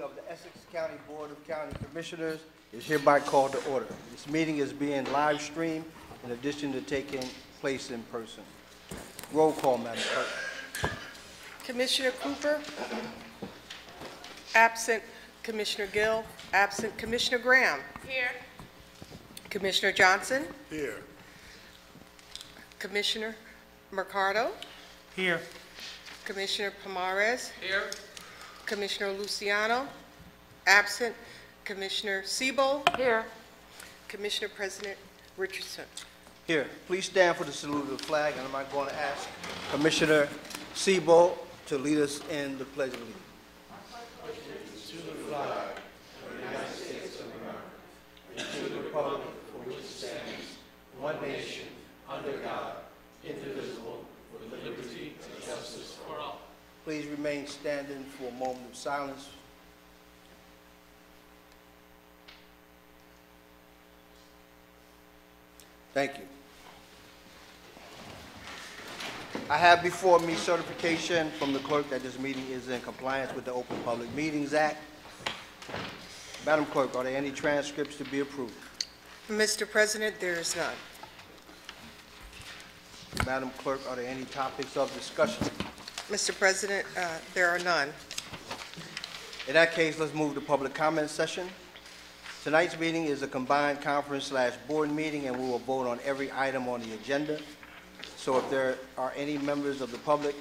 of the Essex County Board of County Commissioners is hereby called to order. This meeting is being live streamed in addition to taking place in person. Roll call, Madam Clerk. Commissioner Cooper? Absent. Commissioner Gill? Absent. Commissioner Graham? Here. Commissioner Johnson? Here. Commissioner Mercado? Here. Commissioner Pomares? Here. Commissioner Luciano? Absent. Commissioner Siebel? Here. Commissioner President Richardson? Here, please stand for the salute of the flag, and I'm going to ask Commissioner Siebel to lead us in the Pledge of Allegiance. To the flag of the United States of America, and to the republic for which it stands, one nation, under God, indivisible, with liberty and justice for all. Please remain standing for a moment of silence. Thank you. I have before me certification from the clerk that this meeting is in compliance with the Open Public Meetings Act. Madam Clerk, are there any transcripts to be approved? Mr. President, there is none. Madam Clerk, are there any topics of discussion? Mr. President, there are none. In that case, let's move to public comment session. Tonight's meeting is a combined conference/board meeting, and we will vote on every item on the agenda. So if there are any members of the public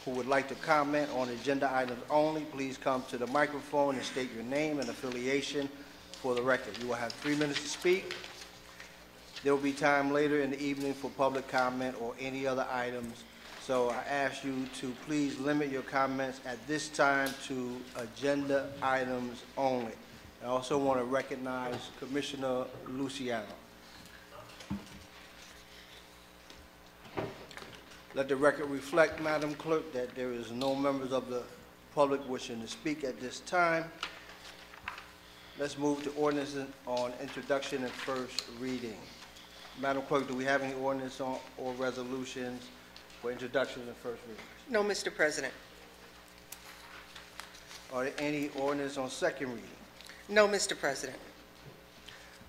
who would like to comment on agenda items only, please come to the microphone and state your name and affiliation for the record. You will have 3 minutes to speak. There will be time later in the evening for public comment or any other items. So I ask you to please limit your comments at this time to agenda items only. I also want to recognize Commissioner Luciano. Let the record reflect, Madam Clerk, that there is no members of the public wishing to speak at this time. Let's move to ordinance on introduction and first reading. Madam Clerk, do we have any ordinance or resolutions for introduction and first reading? No, Mr. President. Are there any ordinance on second reading? No, Mr. President.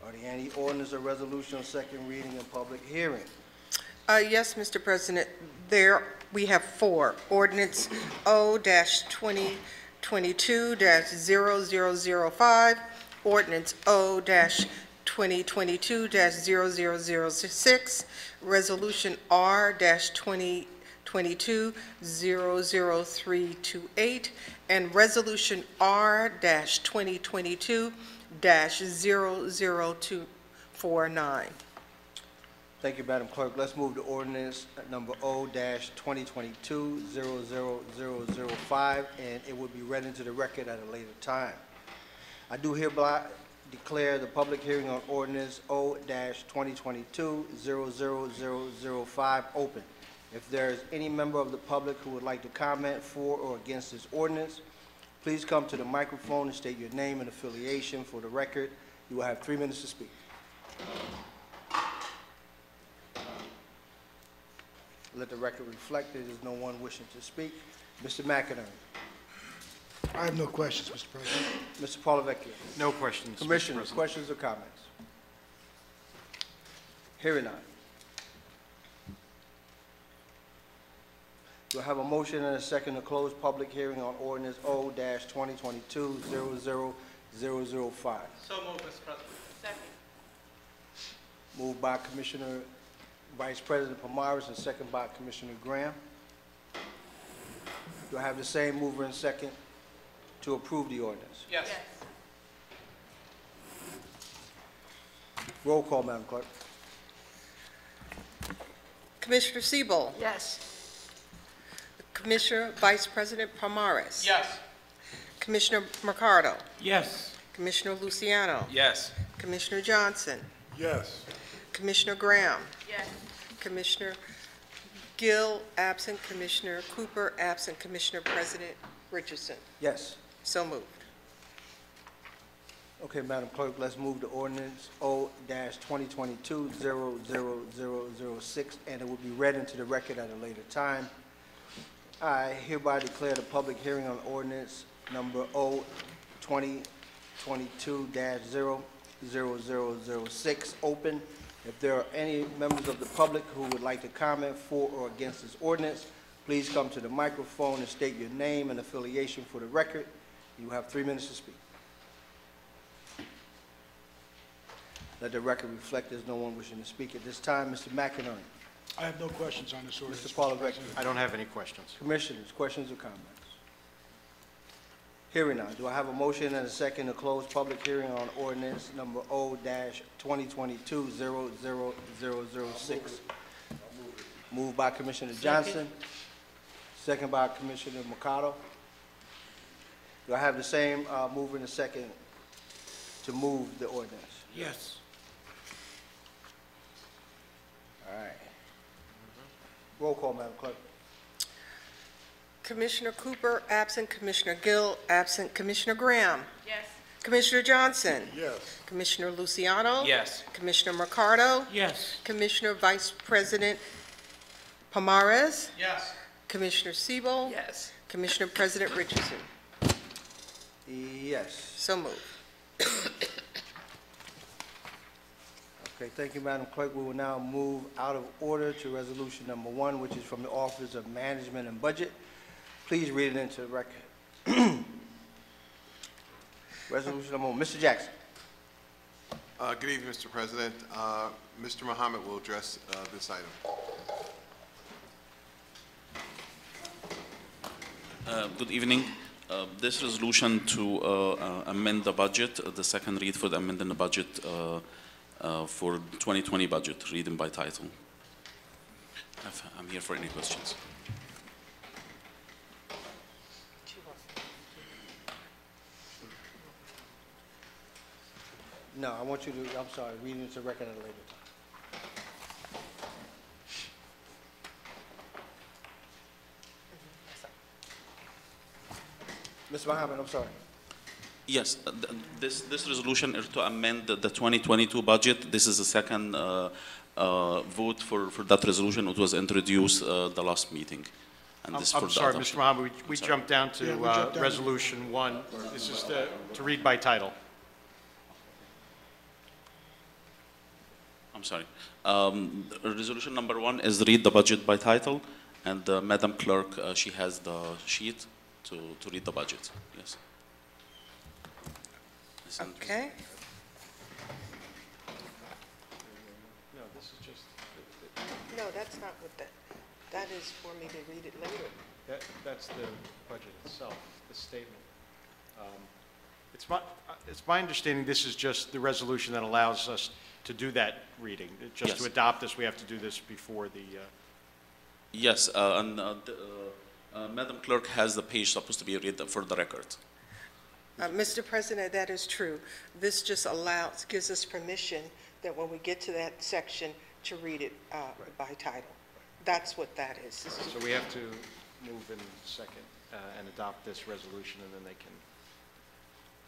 Are there any ordinance or resolution on second reading and public hearing? Yes, Mr. President. There we have 4. Ordinance O-2022-0005, Ordinance O-2022-0006, Resolution R-2022-00328, and Resolution R-2022-00249. Thank you, Madam Clerk. Let's move to ordinance number O-2022-00005, and it will be read into the record at a later time. I do hereby declare the public hearing on ordinance O-2022-00005 open. If there is any member of the public who would like to comment for or against this ordinance, please come to the microphone and state your name and affiliation for the record. You will have 3 minutes to speak. Let the record reflect there is no one wishing to speak. Mr. McInerney. I have no questions, Mr. President. Mr. Paulovecchio. No questions, Commissioners, questions or comments? Hearing none. Do I have a motion and a second to close public hearing on ordinance O-2022-00005? So moved, Mr. President. Second. Moved by Commissioner Vice President Pomares and second by Commissioner Graham. Do I have the same mover and second to approve the ordinance? Yes. Roll call, Madam Clerk. Commissioner Siebel? Yes. Commissioner Vice President Pomares? Yes. Commissioner Mercado? Yes. Commissioner Luciano? Yes. Commissioner Johnson? Yes. Commissioner Graham? Yes. Commissioner Gill, absent. Commissioner Cooper, absent. Commissioner President Richardson? Yes. So moved. Okay, Madam Clerk, let's move to ordinance O-2022-00006, and it will be read into the record at a later time. I hereby declare the public hearing on ordinance number 2022-00006 open. If there are any members of the public who would like to comment for or against this ordinance, please come to the microphone and state your name and affiliation for the record. You have 3 minutes to speak. Let the record reflect there's no one wishing to speak at this time. Mr. McInerney. I have no questions on this ordinance. Mr. Paulovecchio. I don't have any questions. Commissioners, questions or comments? Hearing none. Do I have a motion and a second to close public hearing on ordinance number O-2022-00006? Moved by Commissioner Johnson. Second by Commissioner Mercado. Do I have the same mover and a second to move the ordinance? Yes. All right. Roll call, Madam Clerk. Commissioner Cooper, absent. Commissioner Gill, absent. Commissioner Graham. Yes. Commissioner Johnson. Yes. Commissioner Luciano. Yes. Commissioner Mercado. Yes. Commissioner Vice President Pomares. Yes. Commissioner Siebel. Yes. Commissioner President Richardson. Yes. So moved. Okay, thank you, Madam Clerk. We will now move out of order to resolution number 1, which is from the Office of Management and Budget. Please read it into the record. Resolution number 1. Mr. Jackson. Good evening, Mr. President. Mr. Muhammad will address this item. Good evening. This resolution to amend the budget, the second read for the amending the budget for 2020 budget, reading by title. I'm here for any questions. No, I want you to, I'm sorry, read it into the record at a later time. Mr. Muhammad, I'm sorry. Yes, this resolution is to amend the 2022 budget. This is the second vote for that resolution. It was introduced the last meeting. And this I'm for the sorry, adoption. Mr. Muhammad, we sorry. jumped down to Yeah, we jumped down. Resolution 1. This is to read by title. I'm sorry. Resolution number 1 is read the budget by title, and Madam Clerk, she has the sheet to read the budget. Yes. Okay. No, this is just, No, that's not what that is for me to read it later. that's the budget itself, the statement. It's my understanding this is just the resolution that allows us to do that reading. Just to Yes. adopt this, we have to do this before the, Yes, and Madam Clerk has the page supposed to be read for the record. Mr. President, that is true. This just gives us permission that when we get to that section to read it by title. That's what that is. so we have to move in second and adopt this resolution, and then they can,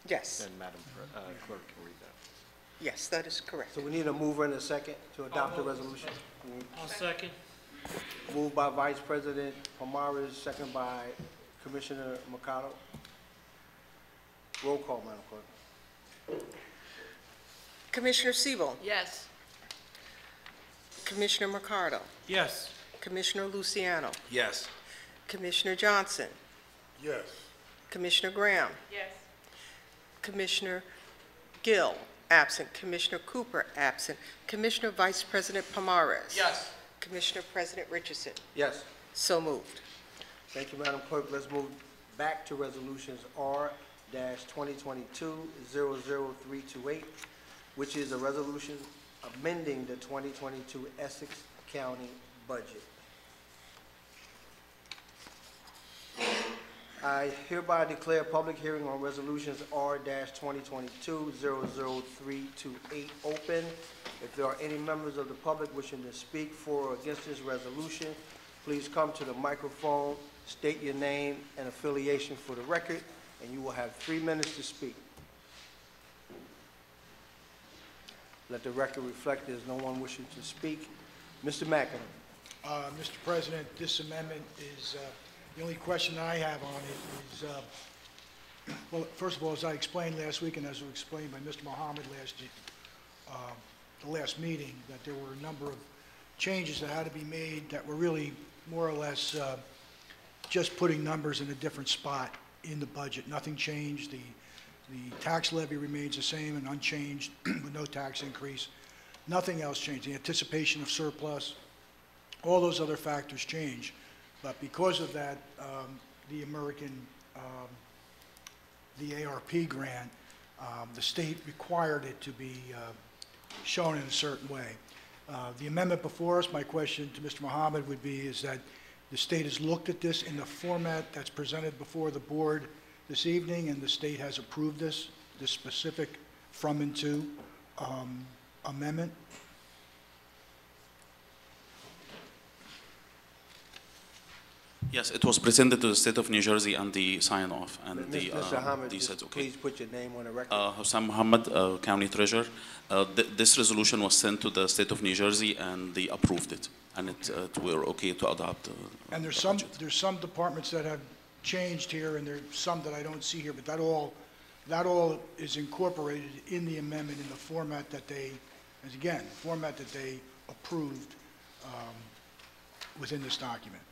Yes, then Madam Clerk can read that. yes, that is correct. So we need a mover and a second to adopt the resolution. I'll second. Moved by Vice President Pomares, second by Commissioner Mercado. Roll call, Madam Clerk. Commissioner Siebel. Yes. Commissioner Mercado. Yes. Commissioner Luciano. Yes. Commissioner Johnson. Yes. Commissioner Graham. Yes. Commissioner Gill, absent. Commissioner Cooper, absent. Commissioner Vice President Pomares. Yes. Commissioner President Richardson. Yes. So moved. Thank you, Madam Clerk. Let's move back to resolutions R-2022-00328, which is a resolution amending the 2022 Essex County budget. I hereby declare a public hearing on resolutions R-2022-00328 open. If there are any members of the public wishing to speak for or against this resolution, please come to the microphone, state your name and affiliation for the record, and you will have 3 minutes to speak. Let the record reflect there's no one wishing to speak. Mr. McInerney. Mr. President, this amendment is, the only question I have on it is, Well, first of all, as I explained last week, and as was explained by Mr. Mohammed the last meeting, that there were a number of changes that had to be made that were really more or less just putting numbers in a different spot in the budget. Nothing changed. The tax levy remains the same and unchanged with no tax increase. Nothing else changed. The anticipation of surplus, all those other factors change. But because of that, the ARP grant, the state required it to be shown in a certain way. The amendment before us, my question to Mr. Mohammed would be, is that the state has looked at this in the format that's presented before the board this evening, and the state has approved this specific from and to amendment? Yes, it was presented to the state of New Jersey and the sign-off, and Mr. Hamid, they said just okay. please put your name on the record. Hussam Mohammed, County Treasurer. This resolution was sent to the state of New Jersey, and they approved it, and we're okay to adopt. And there's the budget. some departments that have changed here, and there's some that I don't see here, but that all is incorporated in the amendment in the format that they, as again, the format that they approved within this document.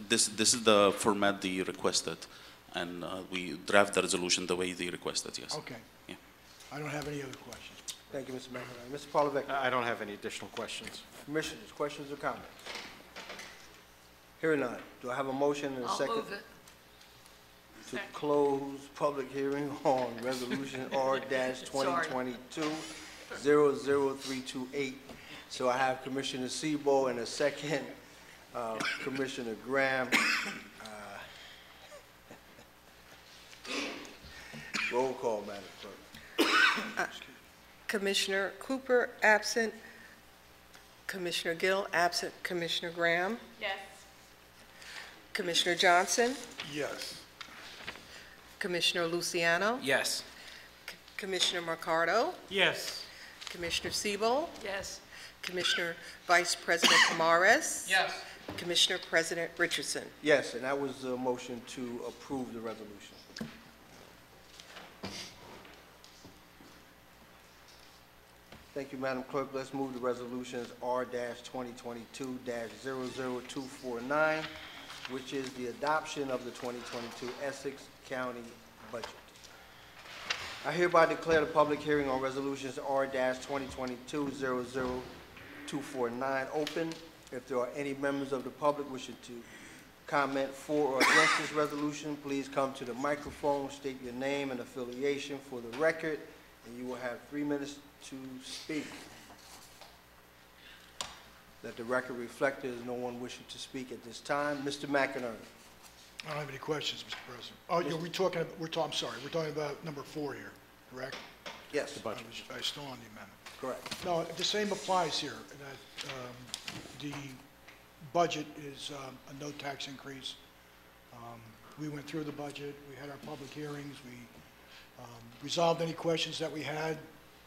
This is the format they requested, and we draft the resolution the way they requested, yes. Okay. Yeah. I don't have any other questions. Thank you, Mr. McInerney. Mr. Polavecchio. I don't have any additional questions. Commissioners, questions or comments? Hearing none. Do I have a motion and a second? I'll move it. To close public hearing on Resolution R-2022-00328. So I have Commissioner Sebo and a second, Commissioner Graham. Roll call, Madam Clerk. Commissioner Cooper, absent. Commissioner Gill, absent. Commissioner Graham. Yes. Commissioner Johnson. Yes. Commissioner Luciano. Yes. Commissioner Mercado. Yes. Commissioner Siebel. Yes. Commissioner Vice President Camares. Yes. Commissioner President Richardson. Yes, and that was a motion to approve the resolution. Thank you, Madam Clerk. Let's move to resolutions R-2022-00249, which is the adoption of the 2022 Essex County budget. I hereby declare the public hearing on resolutions R-2022-00249 open. If there are any members of the public wishing to comment for or against this resolution, please come to the microphone, state your name and affiliation for the record, and you will have 3 minutes to speak. Let the record reflect there is no one wishing to speak at this time. Mr. McInerney. I don't have any questions, Mr. President. Oh, yeah, I'm sorry, we're talking about number 4 here, correct? Yes, I was still on the amendment. correct. No, the same applies here, that the budget is a no tax increase. We went through the budget, we had our public hearings, we resolved any questions that we had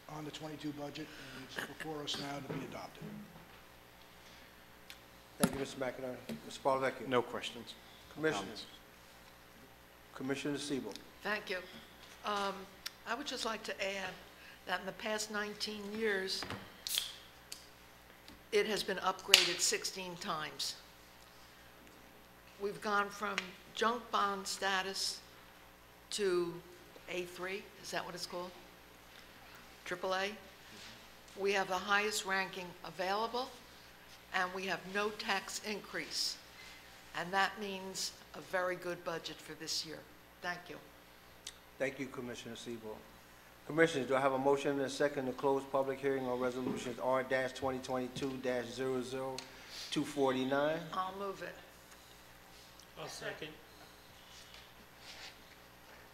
on the 22 budget, and it's before us now to be adopted. Thank you, Mr. McInerney. Mr. Polavecchio. No questions. Commissioners. Commissioner Siebel. Thank you. I would just like to add that in the past 19 years, it has been upgraded 16 times. We've gone from junk bond status to A3, is that what it's called? AAA. We have the highest ranking available, and we have no tax increase. And that means a very good budget for this year. Thank you. Thank you, Commissioner Siebel. Commissioners, do I have a motion and a second to close public hearing on resolutions R-2022-00249? I'll move it. I'll second.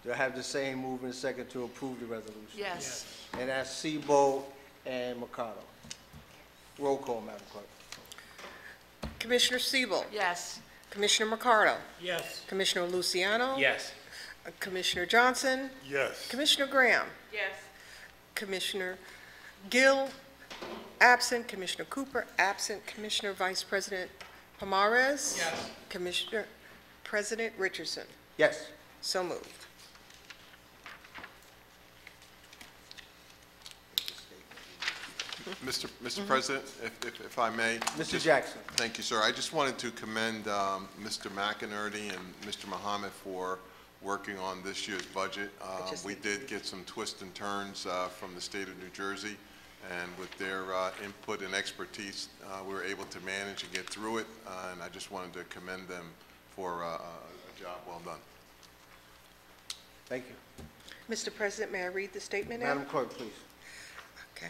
Do I have the same move and second to approve the resolution? Yes. And that's Sebo and Mercado. Roll call, Madam Clerk. Commissioner Siebel. Yes. Commissioner Mercado. Yes. Commissioner Luciano. Yes. Commissioner Johnson. Yes. Commissioner Graham. Yes. Commissioner Gill, absent. Commissioner Cooper, absent. Commissioner Vice President Camares. Yes. Commissioner President Richardson. Yes. So moved. Mr. President, if I may. Mr. Jackson. Thank you, sir. I just wanted to commend Mr. McInerney and Mr. Mohammed for working on this year's budget. We did get some twists and turns from the state of New Jersey, and with their input and expertise, we were able to manage and get through it, and I just wanted to commend them for a job well done. Thank you. Mr. President, may I read the statement now? Madam Clerk, please. Okay.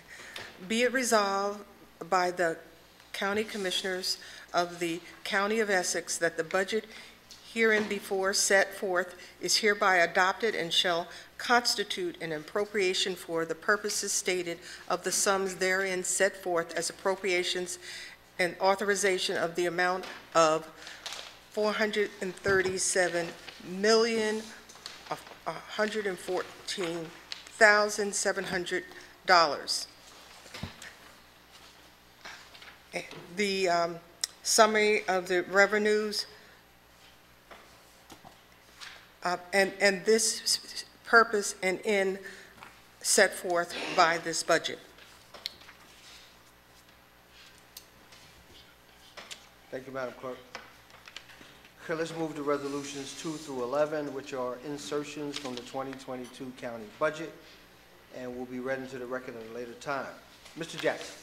Be it resolved by the County Commissioners of the County of Essex that the budget hereinbefore set forth is hereby adopted and shall constitute an appropriation for the purposes stated of the sums therein set forth as appropriations and authorization of the amount of $437,114,700. The summary of the revenues and this purpose and end set forth by this budget. Thank you, Madam Clerk. Okay, let's move to resolutions 2 through 11, which are insertions from the 2022 county budget, and will be read into the record at a later time. Mr. Jackson.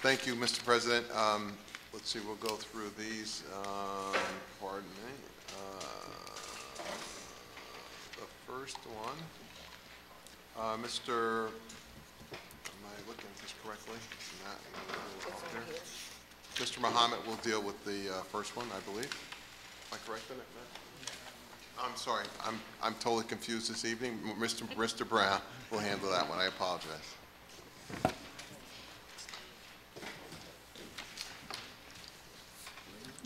Thank you, Mr. President. Let's see, we'll go through these. Pardon me. The first one, Mr. Am I looking at this correctly? Mr. Mohammed will deal with the first one, I believe. Am I correct in it, Matt? I'm sorry. I'm totally confused this evening. Mr. Brown will handle that one. I apologize.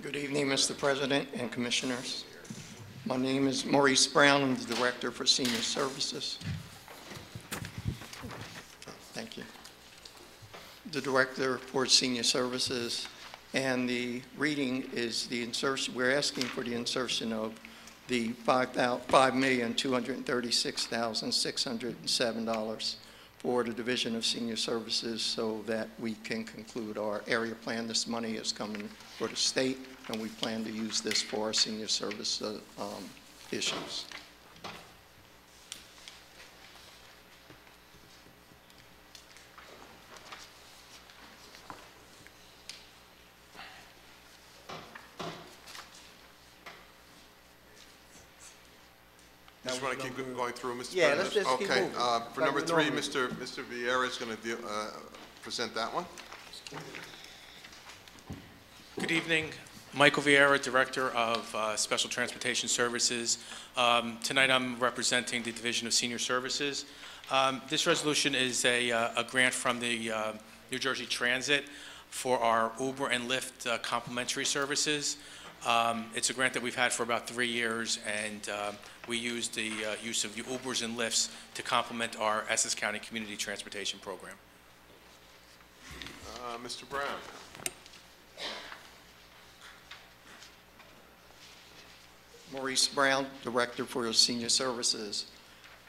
Good evening, Mr. President and Commissioners. My name is Maurice Brown. I'm the Director for Senior Services. Thank you. The Director for Senior Services, and the reading is the insertion. We're asking for the insertion of the $5,236,607 for the Division of Senior Services so that we can conclude our area plan. This money is coming for the state, and we plan to use this for our senior service issues. Just want to keep going through, Mr. Yeah, President? let's just keep moving. For Like number we 3, normally Mr. Vieira is going to present that one. Good evening. Michael Vieira, Director of Special Transportation Services. Tonight I'm representing the Division of Senior Services. This resolution is a grant from the New Jersey Transit for our Uber and Lyft complimentary services. It's a grant that we've had for about 3 years, and we use the use of the Ubers and Lyfts to complement our Essex County Community Transportation Program. Mr. Brown. Maurice Brown, Director for Senior Services.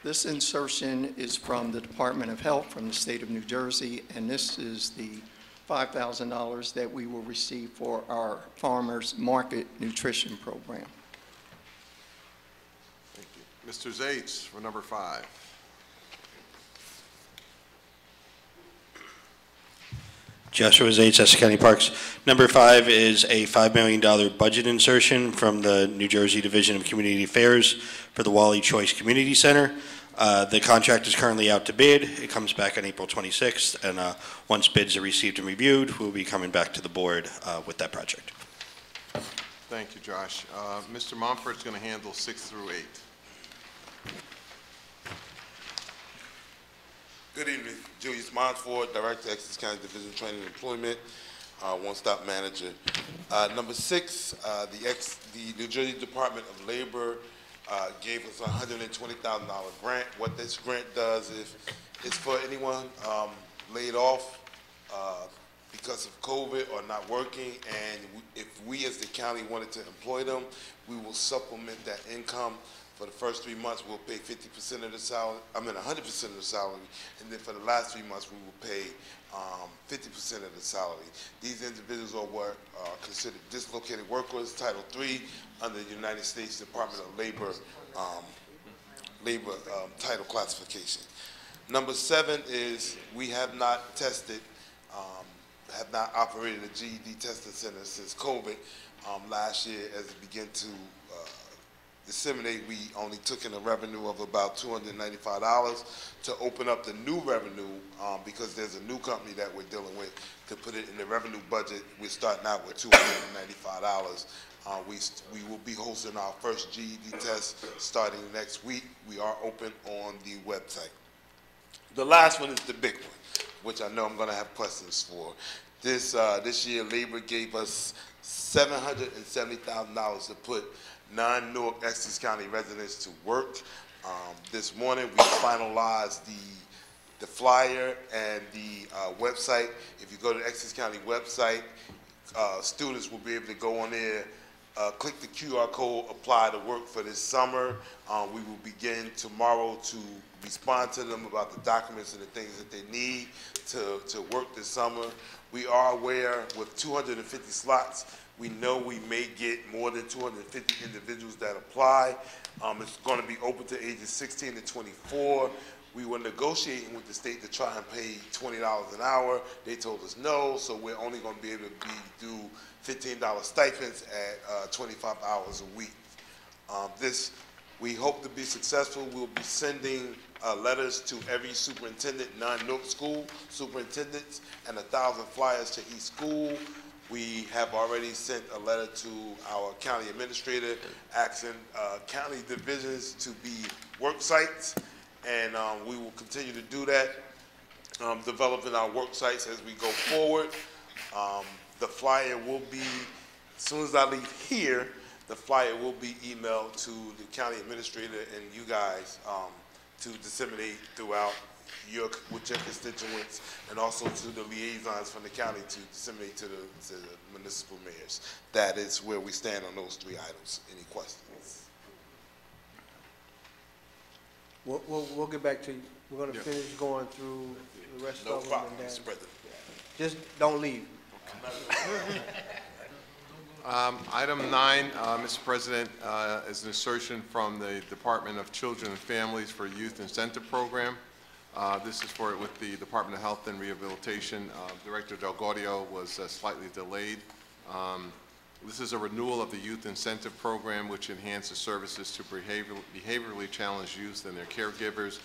This insertion is from the Department of Health from the state of New Jersey, and this is the $5,000 that we will receive for our Farmers Market Nutrition Program. Thank you. Mr. Zates for number 5. Joshua Zates, Essex County Parks. Number 5 is a $5 million budget insertion from the New Jersey Division of Community Affairs for the Wally Choice Community Center. The contract is currently out to bid. It comes back on April 26th, and once bids are received and reviewed, we'll be coming back to the board with that project. Thank you, Josh. Mr. Mumford's going to handle 6 through 8. Good evening. Julius Montford, Director, Essex County Division of Training and Employment, one-stop manager. Number 6, the New Jersey Department of Labor gave us a $120,000 grant. What this grant does is for anyone laid off because of COVID are not working, and if we as the county wanted to employ them, we will supplement that income. For the first 3 months, we'll pay 50% of the salary, 100% of the salary, and then for the last 3 months, we will pay 50% of the salary. These individuals are what are considered dislocated workers, Title III, under the United States Department of Labor title classification. Number 7 is we have not tested, have not operated a GED testing center since COVID. Last year, as it began to disseminate, we only took in a revenue of about $295 to open up the new revenue, because there's a new company that we're dealing with to put it in the revenue budget. We're starting out with $295. We will be hosting our first GED test starting next week. We are open on the website. The last one is the big one, which I know I'm going to have questions for. This year, Labor gave us $770,000 to put non-Newark Essex County residents to work. This morning, we finalized the flyer and the website. If you go to the Essex County website, students will be able to go on there, click the QR code, apply to work for this summer. We will begin tomorrow to respond to them about the documents and the things that they need to work this summer. We are aware with 250 slots, we know we may get more than 250 individuals that apply. It's going to be open to ages 16 to 24. We were negotiating with the state to try and pay $20 an hour. They told us no, so we're only going to be able to do $15 stipends at 25 hours a week. We hope to be successful. We'll be sending letters to every superintendent, non-Newark school superintendents, and 1,000 flyers to each school. We have already sent a letter to our county administrator asking county divisions to be work sites, and we will continue to do that, developing our work sites as we go forward. The flyer will be, as soon as I leave here, the flyer will be emailed to the county administrator and you guys to disseminate throughout with your constituents, and also to the liaisons from the county to disseminate to the municipal mayors. That is where we stand on those 3 items. Any questions? We'll get back to you. We're going to finish going through the rest No of them. problem, And then Mr. President. just don't leave. Item 9, Mr. President, is an assertion from the Department of Children and Families for Youth Incentive Program. This is with the Department of Health and Rehabilitation. Director Del Gaudio was slightly delayed. This is a renewal of the Youth Incentive Program, which enhances services to behaviorally challenged youth and their caregivers.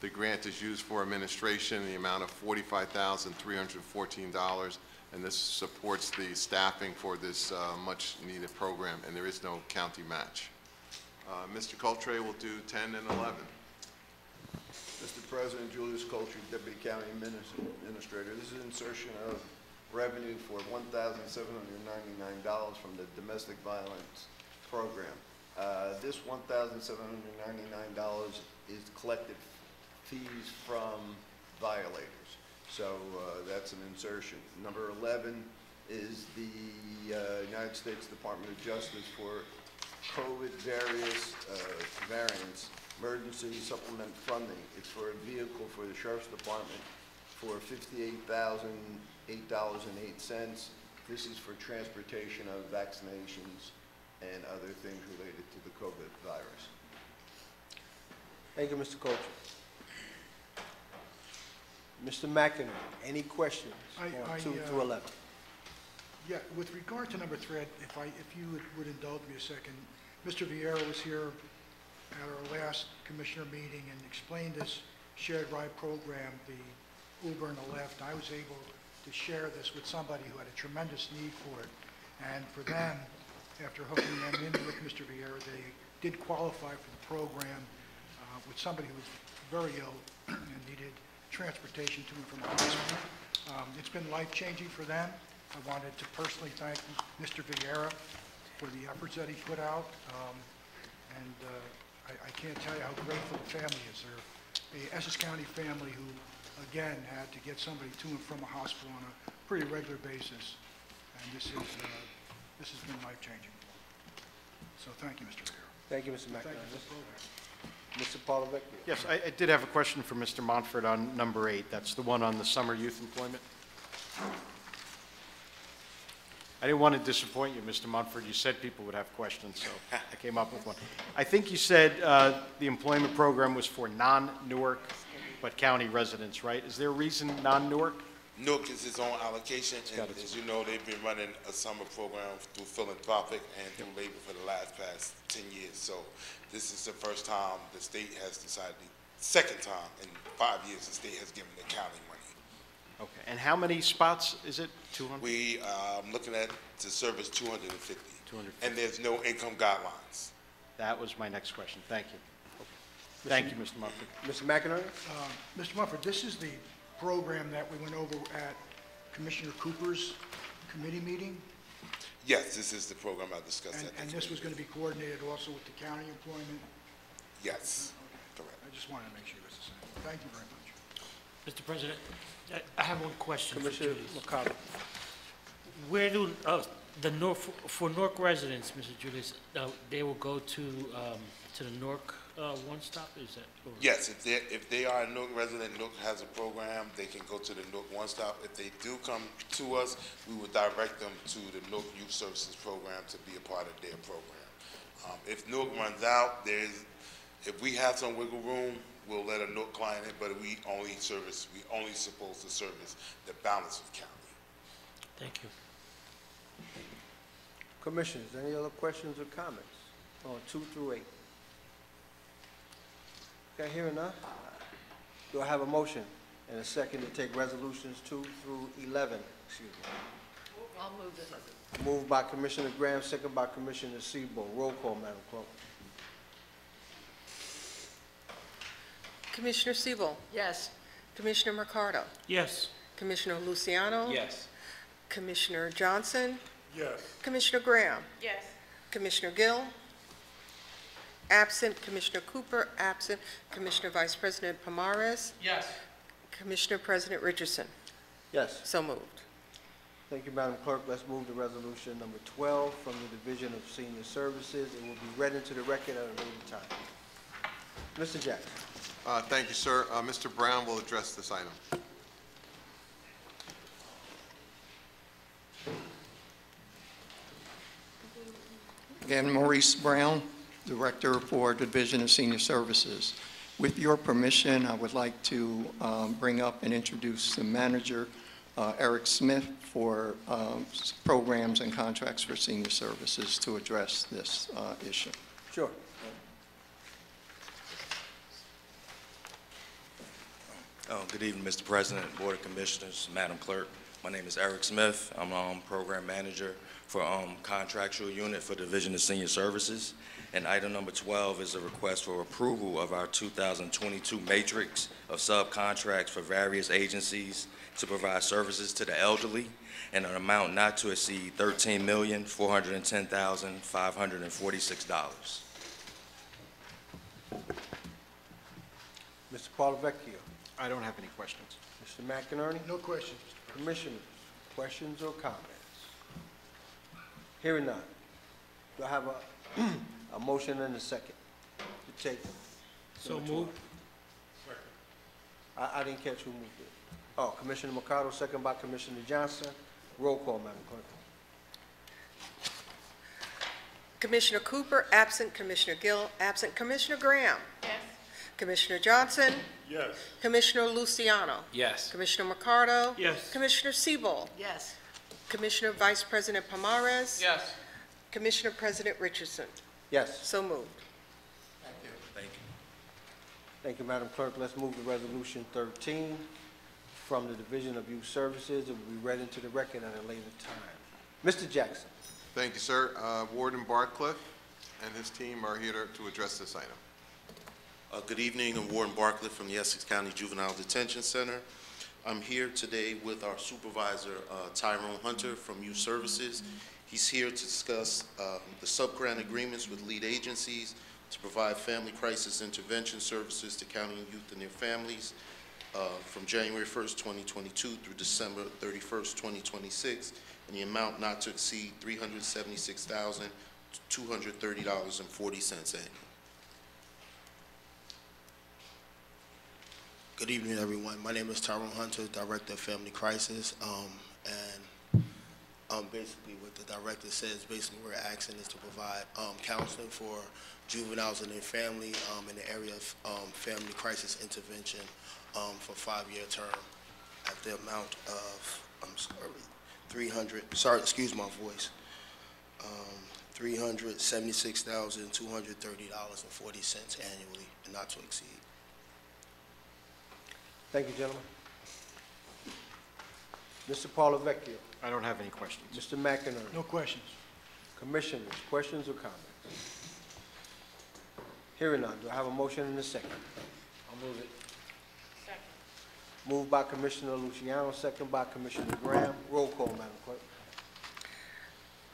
The grant is used for administration in the amount of $45,314, and this supports the staffing for this much-needed program, and there is no county match. Mr. Coltre will do 10 and 11. Mr. President, Julius Coltre, Deputy County Administrator. This is insertion of revenue for $1,799 from the Domestic Violence Program. This $1,799 is collected fees from violators. So that's an insertion. Number 11 is the United States Department of Justice for COVID variants. Emergency supplement funding. It's for a vehicle for the Sheriff's Department for $58,008.08. This is for transportation of vaccinations and other things related to the COVID virus. Thank you, Mr. Coach. Mr. McInerney, any questions on 2 through 11? Yeah, with regard to number 3, if you would indulge me a second, Mr. Vieira was here at our last commissioner meeting and explained this shared ride program, the Uber and the Lyft. I was able to share this with somebody who had a tremendous need for it. And for them, after hooking them in with Mr. Vieira, they did qualify for the program with somebody who was very ill and needed transportation to and from the hospital. It's been life-changing for them. I wanted to personally thank Mr. Vieira for the efforts that he put out. I can't tell you how grateful the family is. They're an Essex County family who, again, had to get somebody to and from a hospital on a pretty regular basis, and this has been life-changing. So thank you, Mr. Mayor. Thank you, Mr. Thank McInerney. you for the program. Mr. Polavecchio. Yes, I did have a question for Mr. Montfort on number 8. That's the one on the summer youth employment. I didn't want to disappoint you, Mr. Montfort. You said people would have questions, so I came up with one. I think you said the employment program was for non-Newark but county residents, right? Is there a reason non-Newark? Newark is its own allocation, and as you know, they've been running a summer program through philanthropic and through labor for the past 10 years. So this is the first time the state has decided, second time in 5 years, the state has given the county money. Okay, and how many spots is it? 200? We looking at to service 250. 250. And there's no income guidelines. That was my next question. Thank you. Thank you, Mr. Montfort. Mr. McInerney? Mr. Mumford, this is the program that we went over at Commissioner Cooper's committee meeting, Yes, this is the program I discussed at the and this was going to be coordinated also with the county employment. Yes, correct. I just wanted to make sure it was the same. Thank you very much. Mr. President, I have one question for Commissioner Julius. McConnell. Where do for Newark residents, Mr. Julius, they will go to the Newark One Stop? Is that? Or? Yes, if they are a Newark resident, Newark has a program, they can go to the Newark One Stop. If they do come to us, we will direct them to the Newark Youth Services Program to be a part of their program. If Newark runs out, if we have some wiggle room, we'll let a Newark client in, but we only supposed to service the balance of county. Thank you. Commissioners, any other questions or comments on 2 through 8? Okay, hearing none. Do I have a motion and a second to take resolutions 2 through 11? Excuse me. I'll move this. Moved by Commissioner Graham, second by Commissioner Sebo. Roll call, Madam Clerk. Commissioner Siebel, Yes. Commissioner Mercado, Yes. Commissioner Luciano. Yes. Commissioner Johnson, Yes. Commissioner Graham, Yes. Commissioner Gill, absent Commissioner Cooper, absent Commissioner Vice President Pomares, Yes. Commissioner President Richardson. Yes. So moved. Thank you, Madam Clerk. Let's move to resolution number 12 from the Division of Senior Services. It will be read into the record at a later time. Mr. Jackson. Thank you, sir. Mr. Brown will address this item. Again, Maurice Brown, Director for Division of Senior Services. With your permission, I would like to bring up and introduce the manager, Eric Smith, for programs and contracts for senior services to address this issue. Sure. Good evening, Mr. President, Board of Commissioners, Madam Clerk. My name is Eric Smith. I'm Program Manager for Contractual Unit for Division of Senior Services. And item number 12 is a request for approval of our 2022 matrix of subcontracts for various agencies to provide services to the elderly in an amount not to exceed $13,410,546. Mr. Polavecchio. I don't have any questions. Mr. McInerney. No questions, Mr. President. Commissioners, questions or comments? Hearing none. Do I have a motion and a second to take? So moved. I didn't catch who moved it. Oh, Commissioner Mercado, second by Commissioner Johnson. Roll call, Madam Clerk. Commissioner Cooper, absent Commissioner Gill, absent Commissioner Graham. Yes. Commissioner Johnson, Yes. Commissioner Luciano, Yes. Commissioner Mercado. Yes. Commissioner Siebel, Yes. Commissioner Vice President Pomares. Yes. Commissioner President Richardson. Yes. So moved. Thank you. Thank you, Madam Clerk. Let's move to Resolution 13 from the Division of Youth Services. It will be read into the record at a later time. Mr. Jackson. Thank you, sir. Warden Barcliffe and his team are here to address this item. Good evening, I'm Warden Barcliffe from the Essex County Juvenile Detention Center. I'm here today with our supervisor, Tyrone Hunter from Youth Services. He's here to discuss the sub-grant agreements with lead agencies to provide family crisis intervention services to county youth and their families. from January 1st, 2022 through December 31st, 2026, in the amount not to exceed $376,230.40 annually. Good evening, everyone. My name is Tyrone Hunter, Director of Family Crisis. Basically what the director says, basically we're asking is to provide counseling for juveniles and their family in the area of family crisis intervention for a 5-year term at the amount of, $376,230.40 annually, and not to exceed. Thank you, gentlemen. Mr. Paulovecchio. I don't have any questions. Mr. McInerney. No questions. Commissioners, questions or comments? Hearing none, do I have a motion and a second? I'll move it. Moved by Commissioner Luciano, second by Commissioner Graham. Roll call, Madam Clerk.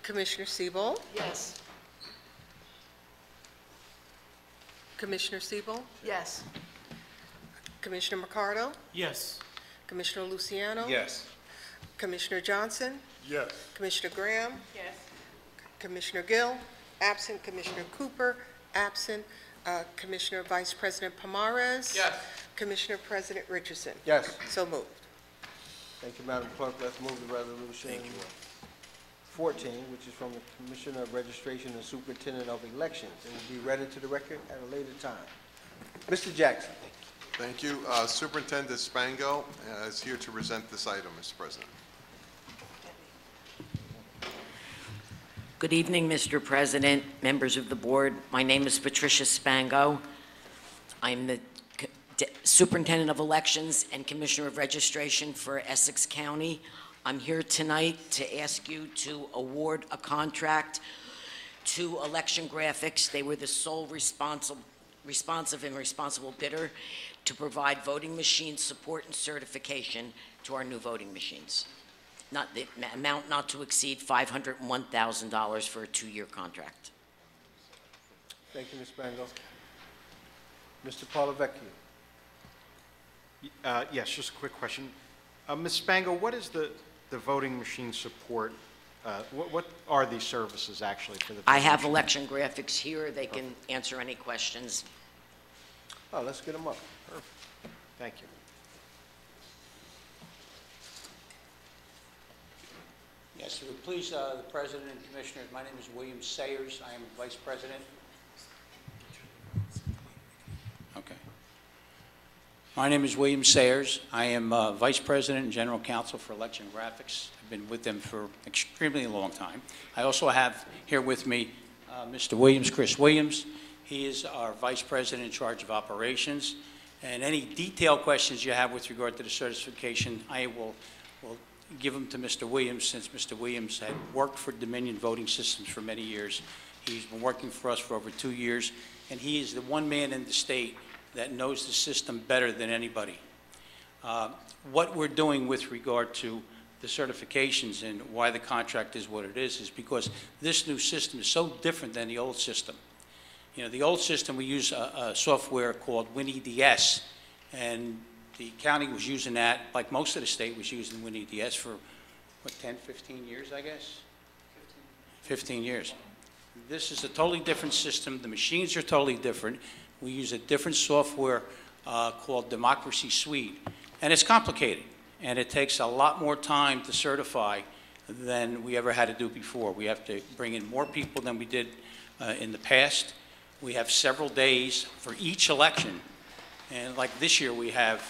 Commissioner Siebel, Yes. Commissioner Siebel, Yes. Commissioner Mercado, Yes. Commissioner Luciano. Yes. Commissioner Johnson, Yes. Commissioner Graham, Yes. Commissioner Gill, absent. Commissioner Cooper, absent. Commissioner Vice President Pomares. Yes. Commissioner President Richardson. Yes. So moved. Thank you, Madam Clerk. Let's move to Resolution 14, which is from the Commissioner of Registration and Superintendent of Elections. It will be read into the record at a later time. Mr. Jackson. Thank you. Superintendent Spango is here to present this item, Mr. President. Good evening, Mr. President, members of the board. My name is Patricia Spango. I'm the Superintendent of Elections and Commissioner of Registration for Essex County. I'm here tonight to ask you to award a contract to Election Graphics. They were the sole responsive and responsible bidder to provide voting machine support and certification to our new voting machines. Not the amount not to exceed $501,000 for a 2-year contract. Thank you, Ms. Spango. Mr. Paulovecchio. Yes, just a quick question. Ms. Spango, what is the voting machine support? What are these services actually for the? I have Election Graphics here. They can answer any questions. Oh, let's get them up. Perfect. Thank you. Yes, if it please the President and Commissioners, my name is William Sayers. I am Vice President. Okay. My name is William Sayers. I am Vice President and General Counsel for Election Graphics. I've been with them for extremely long time. I also have here with me Mr. Williams, Chris Williams. He is our Vice President in charge of operations. And any detailed questions you have with regard to the certification, I will give them to Mr. Williams, since Mr. Williams had worked for Dominion Voting Systems for many years. He's been working for us for over 2 years, and he is the one man in the state that knows the system better than anybody. What we're doing with regard to the certifications and why the contract is what it is because this new system is so different than the old system. You know, the old system, we use a software called WinEDS, and the county was using that, like most of the state was using WinEDS for, what, 10, 15 years, I guess? 15 years. This is a totally different system. The machines are totally different. We use a different software called Democracy Suite, and it's complicated, and it takes a lot more time to certify than we ever had to do before. We have to bring in more people than we did in the past. We have several days for each election. And like this year, we have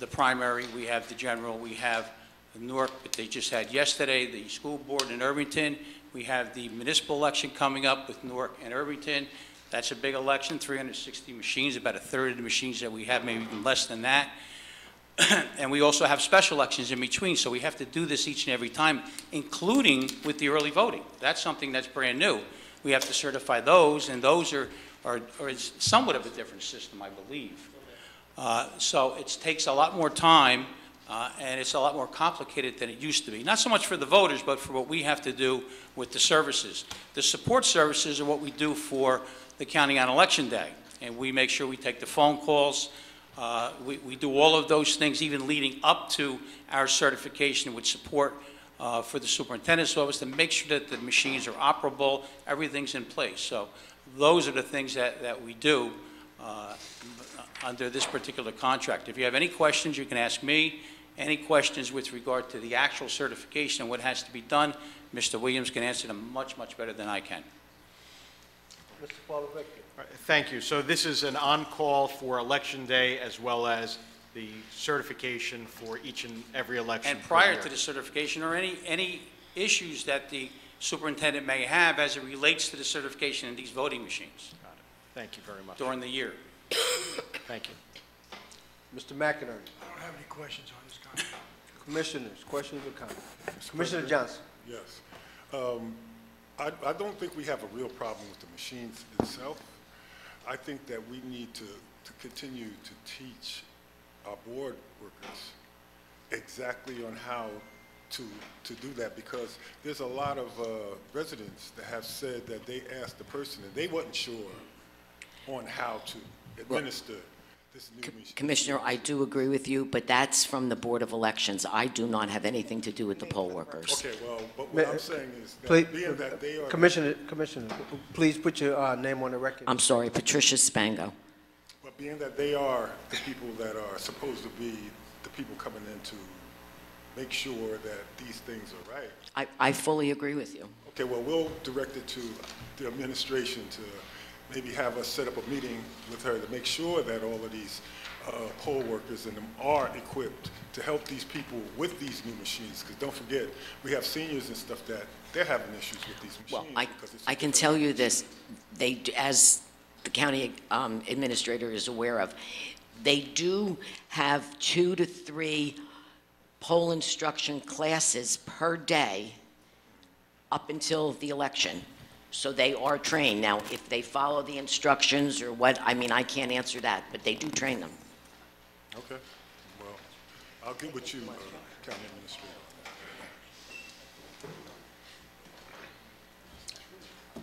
the primary, we have the general, we have Newark, but they just had yesterday, the school board in Irvington. We have the municipal election coming up with Newark and Irvington. That's a big election, 360 machines, about a third of the machines that we have, maybe even less than that. And we also have special elections in between, so we have to do this each and every time, including with the early voting. That's something that's brand new. We have to certify those, and those are somewhat of a different system, I believe. So it takes a lot more time, and it's a lot more complicated than it used to be. Not so much for the voters, but for what we have to do with the services. The support services are what we do for the county on election day, and we make sure we take the phone calls. We do all of those things, even leading up to our certification with support for the superintendent's office to make sure that the machines are operable, everything's in place. So those are the things that we do under this particular contract. If you have any questions, you can ask me. Any questions with regard to the actual certification and what has to be done, Mr. Williams can answer them much, much better than I can. Mr. Polavecchio. Thank you. So this is an on-call for Election Day as well as the certification for each and every election. And prior to the certification, or any issues that the superintendent may have as it relates to the certification in these voting machines. Got it. Thank you very much. During the year. Thank you. Mr. McInerney. I don't have any questions on this contract. Commissioners, questions or comments? Commissioner Johnson. Yes. I don't think we have a real problem with the machines itself. I think that we need to continue to teach our board workers exactly on how to do that, because there's a lot of residents that have said that they asked the person and they wasn't sure on how to administer this new machine. Commissioner, I do agree with you, but that's from the Board of Elections. I do not have anything to do with the poll workers. Okay, well, but what I'm saying is that Please, being that they are... Commissioner, please put your name on the record. I'm sorry, Patricia Spango. But being that they are the people that are supposed to be the people coming in to make sure that these things are right. I fully agree with you. Okay, well, we'll direct it to the administration to maybe have us set up a meeting with her to make sure that all of these poll workers and them are equipped to help these people with these new machines. Because don't forget, we have seniors and stuff that they're having issues with these machines. Well, I can tell you this, as the county administrator is aware of, they do have 2 to 3 poll instruction classes per day up until the election. So they are trained. Now, if they follow the instructions or what, I mean, I can't answer that, but they do train them. Okay, well, I'll get with you, County Administrator.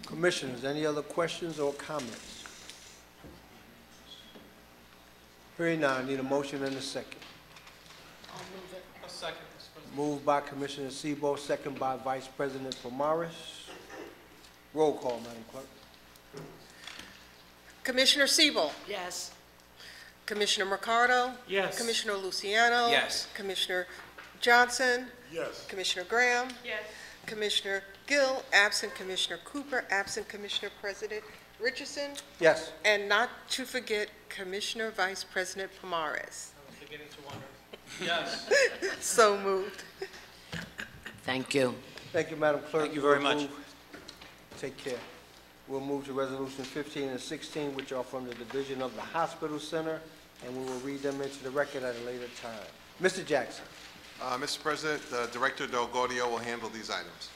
Commissioners, any other questions or comments? Hearing none, I need a motion and a second. I'll move it. A second, Mr. President. Moved by Commissioner Sebo, second by Vice President Pomaris. Roll call, Madam Clerk. Commissioner Siebel. Yes. Commissioner Mercado. Yes. Commissioner Luciano. Yes. Commissioner Johnson. Yes. Commissioner Graham. Yes. Commissioner Gill, absent. Commissioner Cooper, absent. Commissioner President Richardson. Yes. And not to forget Commissioner Vice President Pomaris. I was beginning to wonder. Yes. So moved. Thank you. Thank you, Madam Clerk. Thank you very We'll much. move- Take care. We'll move to Resolution 15 and 16, which are from the Division of the Hospital Center, and we will read them into the record at a later time. Mr. Jackson, Mr. President, Director Del Gaudio will handle these items.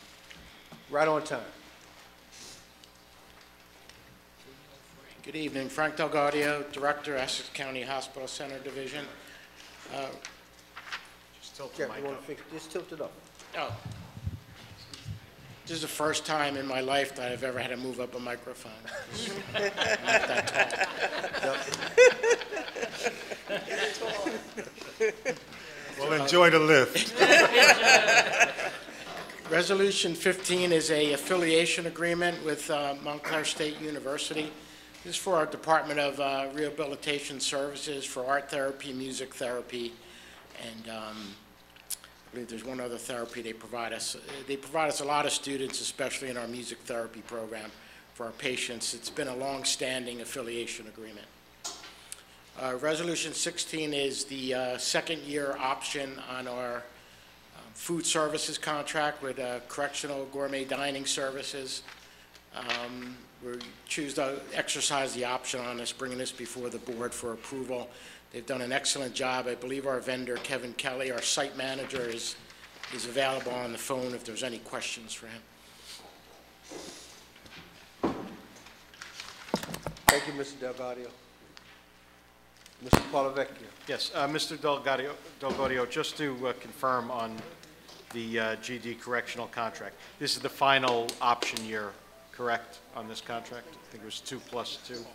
right on time. Good evening, Frank Delgaudio, Director, Essex County Hospital Center Division. Just tilt the Jeff, mic you want up. to fix, just tilt it up. Oh. This is the first time in my life that I've ever had to move up a microphone. I'm not that tall. Well, enjoy the lift. Resolution 15 is a affiliation agreement with Montclair State University. This is for our Department of Rehabilitation Services for art therapy, music therapy, and I believe there's one other therapy they provide us. They provide us a lot of students, especially in our music therapy program for our patients. It's been a long-standing affiliation agreement. Resolution 16 is the second-year option on our food services contract with Correctional Gourmet Dining Services. We choose to exercise the option on this, bringing this before the board for approval. They've done an excellent job. I believe our vendor, Kevin Kelly, our site manager, is available on the phone if there's any questions for him. Thank you, Mr. Delgaudio. Mr. Polavecchio. Yes, Mr. Delgaudio, just to confirm on the GD correctional contract, this is the final option year, correct, on this contract? I think it was 2 + 2.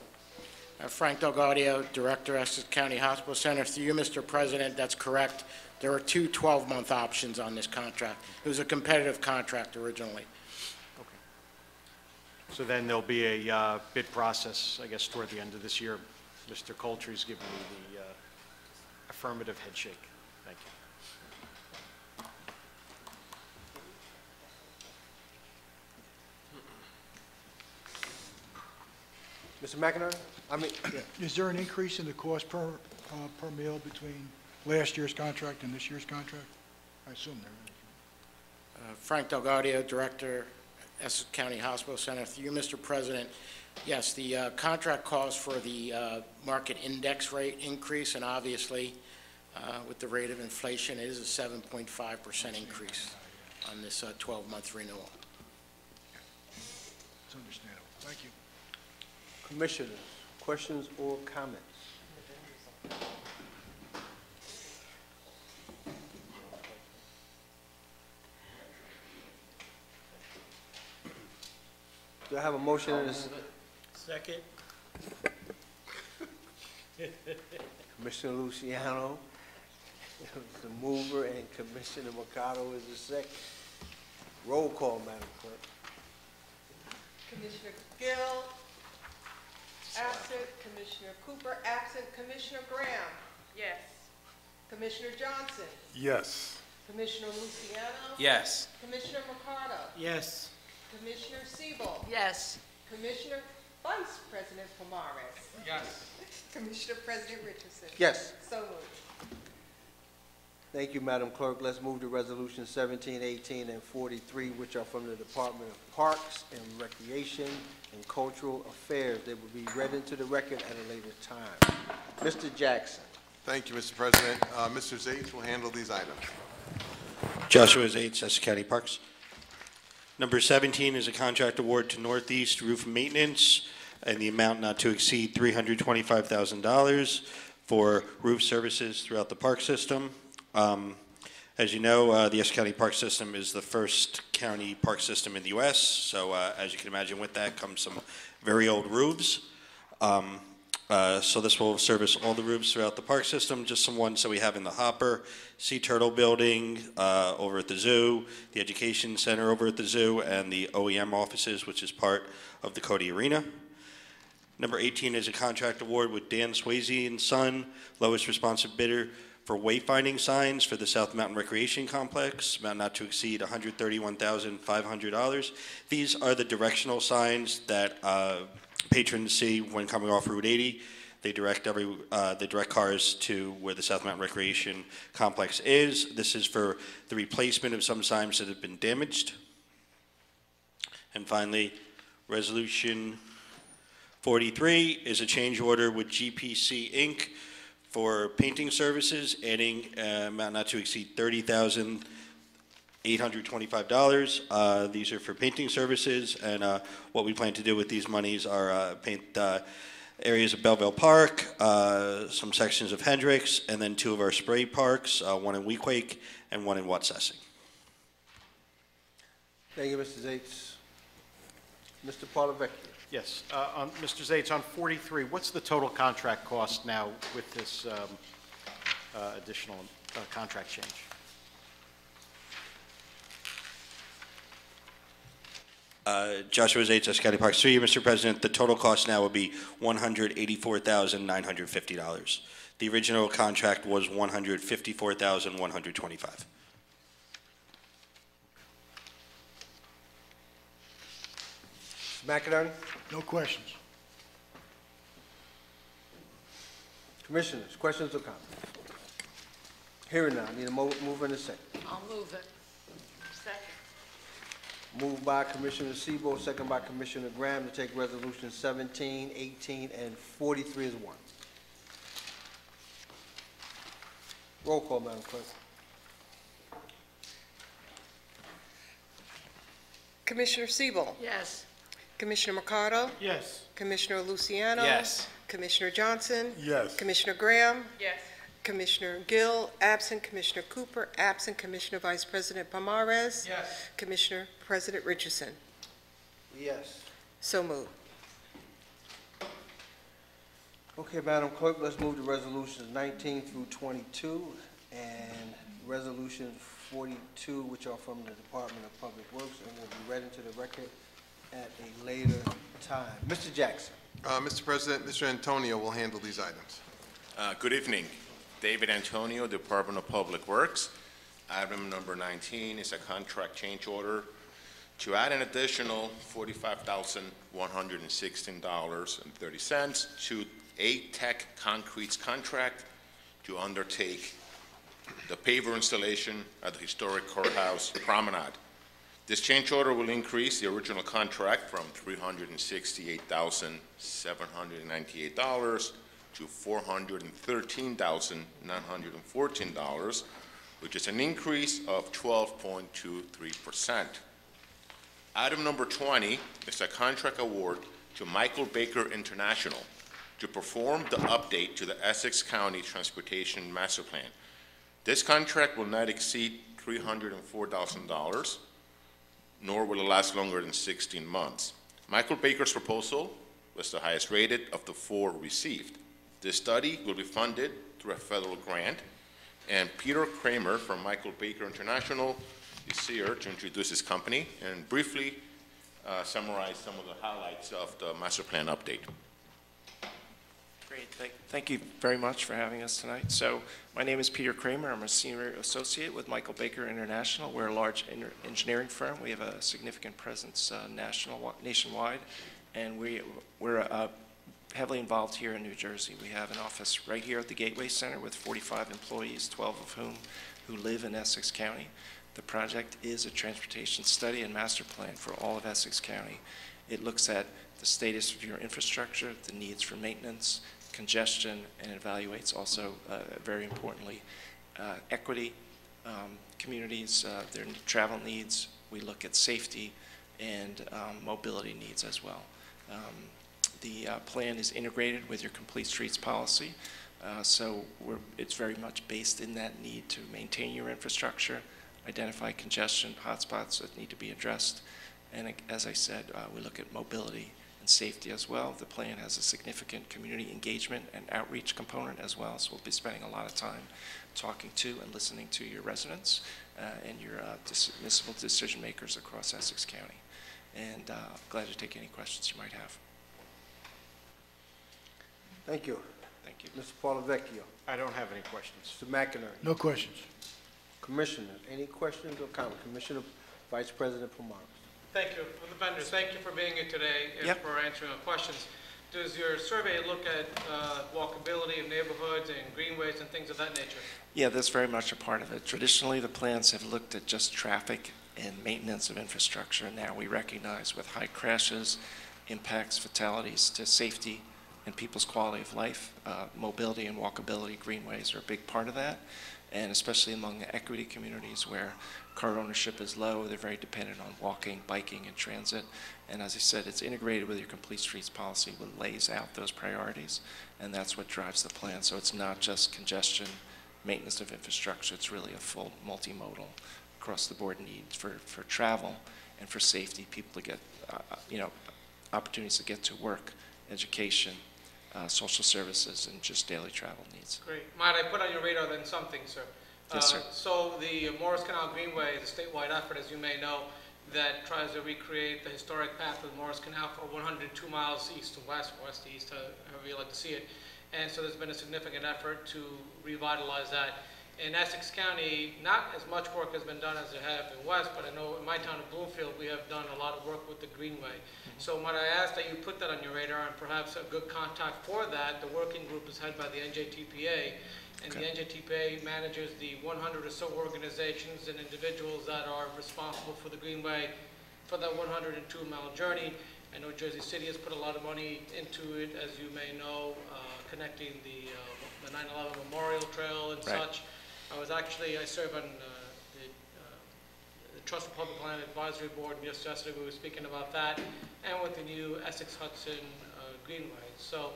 Frank Delgaudio, Director, Essex County Hospital Center. Through you, Mr. President, that's correct. There are two 12-month options on this contract. It was a competitive contract originally. So then there'll be a bid process, I guess, toward the end of this year. Mr. Coltry's giving me the affirmative head shake. Thank you. Mr. McInerney? Is there an increase in the cost per meal between last year's contract and this year's contract? I assume there is. Frank Delgaudio, Director, Essex County Hospital Center. Through you, Mr. President, yes, the contract calls for the market index rate increase, and obviously, with the rate of inflation, it is a 7.5% increase on this 12-month renewal. It's understandable. Thank you. Commissioners, questions or comments? Do I have a motion in this? Second. Commissioner Luciano is the mover and Commissioner Mercado is the second. Roll call, Madam Clerk. Commissioner Gill, absent. Commissioner Cooper, absent. Commissioner Graham? Yes. Commissioner Johnson? Yes. Commissioner Luciano? Yes. Commissioner Mercado? Yes. Commissioner Siebel? Yes. Commissioner Vice President Pomares? Yes. Commissioner President Richardson? Yes. So moved. Thank you, Madam Clerk. Let's move to Resolution 17, 18, and 43, which are from the Department of Parks and Recreation and Cultural Affairs. They will be read into the record at a later time. Mr. Jackson. Thank you, Mr. President. Mr. Zates will handle these items. Joshua Zates, Essex County Parks. Number 17 is a contract award to Northeast Roof Maintenance and the amount not to exceed $325,000 for roof services throughout the park system. As you know, the Essex County Park System is the first county park system in the U.S., so as you can imagine with that comes some very old roofs. So this will service all the roofs throughout the park system, just some ones that we have in the Hopper, Sea Turtle Building over at the zoo, the Education Center over at the zoo, and the OEM offices, which is part of the Cody Arena. Number 18 is a contract award with Dan Swayze and Son, lowest responsive bidder for wayfinding signs for the South Mountain Recreation Complex, amount not to exceed $131,500. These are the directional signs that patrons see when coming off Route 80. They direct cars to where the South Mountain Recreation Complex is. This is for the replacement of some signs that have been damaged. And finally, Resolution 43 is a change order with GPC Inc. for painting services, adding amount not to exceed $30,825. These are for painting services, and what we plan to do with these monies are paint areas of Belleville Park, some sections of Hendricks, and then two of our spray parks, one in Weequahic and one in Watsessing. Thank you, Mr. Zates. Mr. Parlavecchio. Yes. Mr. Zates, on 43, what's the total contract cost now with this additional contract change? Joshua Zates, Essex County Parks. Through you, Mr. President, the total cost now will be $184,950. The original contract was $154,125. McInerney? No questions. Commissioners, questions or comments? Hearing none, need a move in a second. I'll move it. Second. Moved by Commissioner Siebel, second by Commissioner Graham to take Resolution 17, 18, and 43 as one. Roll call, Madam Clerk. Commissioner Siebel? Yes. Commissioner Mercado? Yes. Commissioner Luciano? Yes. Commissioner Johnson? Yes. Commissioner Graham? Yes. Commissioner Gill, absent. Commissioner Cooper, absent. Commissioner Vice President Pomares? Yes. Commissioner President Richardson? Yes. So moved. Okay, Madam Clerk, let's move to resolutions 19 through 22, and resolution 42, which are from the Department of Public Works, and will be read into the record at a later time. Mr. Jackson. Mr. President, Mr. Antonio will handle these items. Good evening. David Antonio, Department of Public Works. Item number 19 is a contract change order to add an additional $45,116.30 to A-Tech Concrete's contract to undertake the paver installation at the historic courthouse promenade. This change order will increase the original contract from $368,798 to $413,914, which is an increase of 12.23%. Item number 20 is a contract award to Michael Baker International to perform the update to the Essex County Transportation Master Plan. This contract will not exceed $304,000, nor will it last longer than 16 months. Michael Baker's proposal was the highest rated of the 4 received. This study will be funded through a federal grant, and Peter Kramer from Michael Baker International is here to introduce his company and briefly summarize some of the highlights of the master plan update. Great. Thank you very much for having us tonight. So my name is Peter Kramer. I'm a senior associate with Michael Baker International. We're a large engineering firm. We have a significant presence nationwide, and we're heavily involved here in New Jersey. We have an office right here at the Gateway Center with 45 employees, 12 of whom who live in Essex County. The project is a transportation study and master plan for all of Essex County. It looks at the status of your infrastructure, the needs for maintenance, congestion, and evaluates also, very importantly, equity, communities, their travel needs. We look at safety and mobility needs as well. The plan is integrated with your complete streets policy, so it's very much based in that need to maintain your infrastructure, identify congestion hotspots that need to be addressed, and as I said, we look at mobility and safety as well. The plan has a significant community engagement and outreach component as well, so we'll be spending a lot of time talking to and listening to your residents and your municipal decision makers across Essex County. And glad to take any questions you might have. Thank you. Thank you. Mr. Paulavecchio. I don't have any questions. Mr. McInerney. No questions. Commissioners, any questions or comments? Commissioner Vice President Pomares. Thank you. For the vendors, thank you for being here today and for answering our questions. Does your survey look at walkability of neighborhoods and greenways and things of that nature? Yeah, that's very much a part of it. Traditionally, the plans have looked at just traffic and maintenance of infrastructure. Now we recognize with high crashes, impacts, fatalities to safety and people's quality of life, mobility and walkability, greenways are a big part of that. And especially among the equity communities where car ownership is low, they're very dependent on walking, biking, and transit. And as I said, it's integrated with your complete streets policy, which lays out those priorities, and that's what drives the plan. So it's not just congestion, maintenance of infrastructure, it's really a full multimodal, across-the-board need for travel and for safety, people to get, opportunities to get to work, education, social services, and just daily travel needs. Great. Might I put on your radar then something, sir? Yes, sir. So the Morris Canal Greenway is a statewide effort, as you may know, that tries to recreate the historic path of the Morris Canal for 102 miles east to west, west to east, however you like to see it. And so there's been a significant effort to revitalize that. In Essex County, not as much work has been done as there have in West, but I know in my town of Bloomfield, we have done a lot of work with the Greenway. So might I ask that you put that on your radar, and perhaps a good contact for that. The working group is headed by the NJTPA, and the NJTPA manages the 100 or so organizations and individuals that are responsible for the Greenway for that 102-mile journey. I know Jersey City has put a lot of money into it, as you may know, connecting the 9/11 Memorial Trail and such. I serve on the Trust for Public Land Advisory Board. Just yesterday we were speaking about that, and with the new Essex Hudson Greenway. So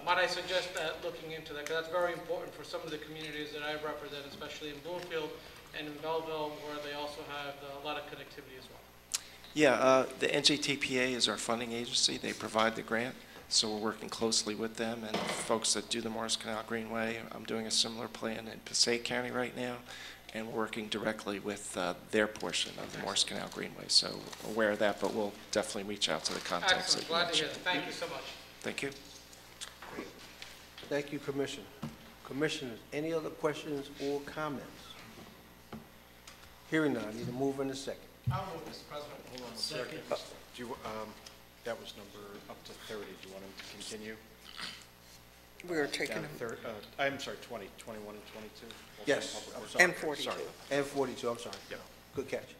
might I suggest that looking into that, because that's very important for some of the communities that I represent, especially in Bloomfield and in Belleville, where they also have a lot of connectivity as well. Yeah, the NJTPA is our funding agency. They provide the grant. So we're working closely with them and folks that do the Morris Canal Greenway. I'm doing a similar plan in Passaic County right now, and we're working directly with their portion of the Morris Canal Greenway. So we're aware of that, but we'll definitely reach out to the contacts. Excellent, glad to hear that. Thank you so much. Thank you. Thank you, Commissioner. Commissioners, any other questions or comments? Hearing none, I need a mover and a second. I'll move, Mr. President. Hold on a second. Do you, that was number up to 30. Do you want him to continue? We were taking Down them. I'm sorry, 20, 21 and 22? Yes, Also I'm sorry. And 42. Sorry. And 42, I'm sorry. Good catch.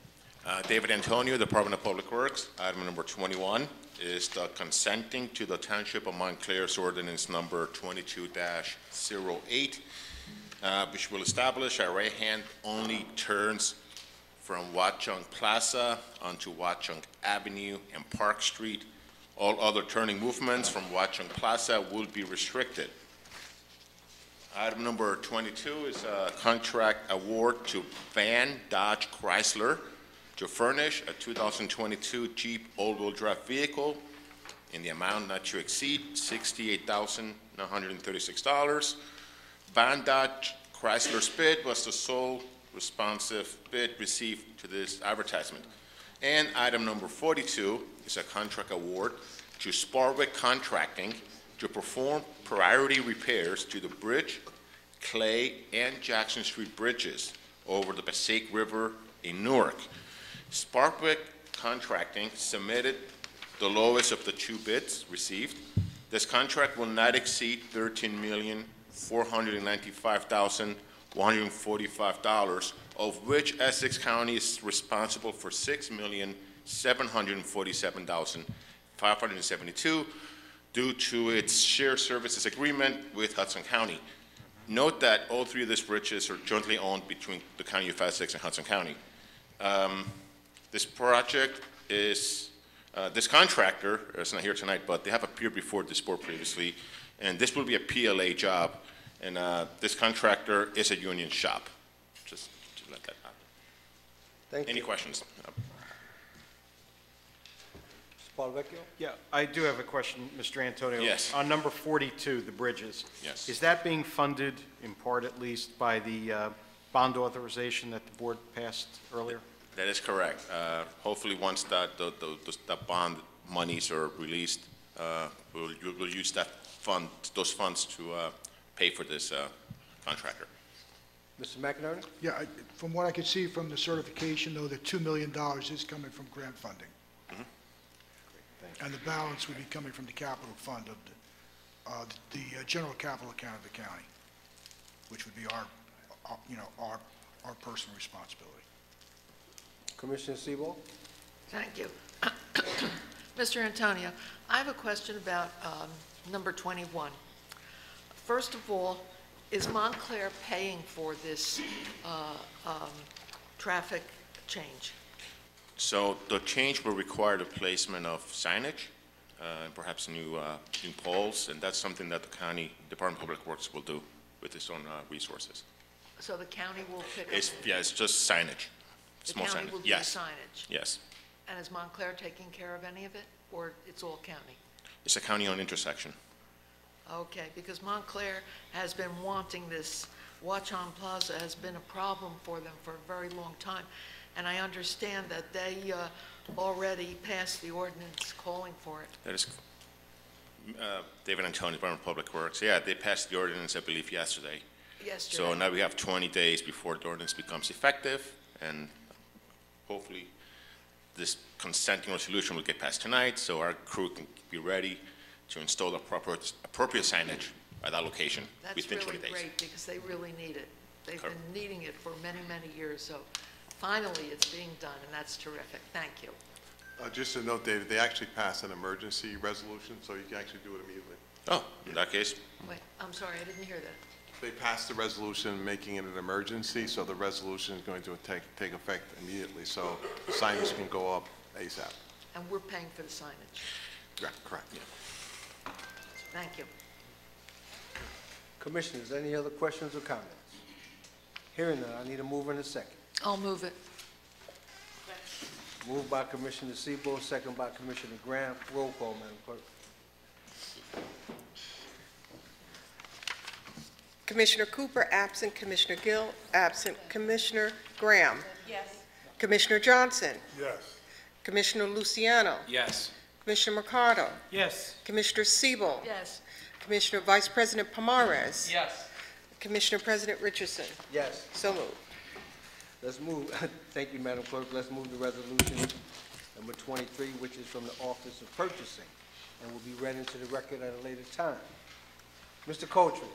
David Antonio, Department of Public Works. Item number 21 is the consenting to the Township of Montclair's ordinance number 22-08, which will establish a right-hand only turns from Watchung Plaza onto Watchung Avenue and Park Street. All other turning movements from Watchung Plaza will be restricted. Item number 22 is a contract award to Van Dodge Chrysler to furnish a 2022 Jeep all-wheel drive vehicle in the amount not to exceed $68,936. Van Dodge Chrysler's bid was the sole responsive bid received to this advertisement. And item number 42 is a contract award to Sparwick Contracting to perform priority repairs to the Bridge, Clay, and Jackson Street bridges over the Passaic River in Newark. Sparwick Contracting submitted the lowest of the two bids received. This contract will not exceed $13,495,145, of which Essex County is responsible for $6,747,572 due to its shared services agreement with Hudson County. Note that all three of these bridges are jointly owned between the County of Essex and Hudson County. This project is, this contractor is not here tonight, but they have appeared before this board previously, and this will be a PLA job, and this contractor is a union shop. Just to let that out. Thank you. Any questions? Spalvecchio? Yeah, I do have a question, Mr. Antonio. Yes. On number 42, the bridges. Yes. Is that being funded, in part at least, by the bond authorization that the board passed earlier? That is correct. Hopefully, once that the bond monies are released, we'll use that fund, those funds to pay for this contractor. Mr. McInerney? Yeah, from what I could see from the certification, though, the $2 million is coming from grant funding. Mhm. And the balance would be coming from the capital fund of the general capital account of the county, which would be our personal responsibility. Commissioner Sebo? Thank you. Mr. Antonio, I have a question about number 21. First of all, is Montclair paying for this traffic change? So the change will require the placement of signage, and perhaps new poles, and that's something that the county Department of Public Works will do with its own resources. So the county will pick up? It's just signage, small signage. The county will do Yes. signage? Yes. And is Montclair taking care of any of it, or it's all county? It's a county-owned intersection. Okay, because Montclair has been wanting this. Watchung Plaza has been a problem for them for a very long time. And I understand that they already passed the ordinance calling for it. That is David Antonio, Department of Public Works. Yeah, they passed the ordinance, I believe, yesterday. Yesterday. So now we have 20 days before the ordinance becomes effective, and hopefully this consenting resolution will get passed tonight, so our crew can be ready to install appropriate signage at that location within 20 days. That's really great, because they really need it. They've Correct. been needing it for many, many years, so finally it's being done, and that's terrific. Thank you. Just a note, David, they actually passed an emergency resolution, so you can actually do it immediately. Oh, in that case, Wait, I'm sorry, I didn't hear that. They passed the resolution making it an emergency, so the resolution is going to take effect immediately, so signage can go up ASAP. And we're paying for the signage. Yeah, correct. Thank you. Commissioners, any other questions or comments? Hearing none, I need a mover and a second. I'll move it. Moved by Commissioner Sebo, second by Commissioner Graham. Roll call, Madam Clerk. Commissioner Cooper, absent. Commissioner Gill, absent. Commissioner Graham. Yes. Commissioner Johnson. Yes. Commissioner Luciano. Yes. Commissioner Mercado. Yes. Commissioner Siebel. Yes. Commissioner Vice President Pomares. Yes. Commissioner President Richardson. Yes. So moved. Let's move, thank you, Madam Clerk. Let's move to resolution number 23, which is from the Office of Purchasing, and will be read into the record at a later time. Mr. Coultry.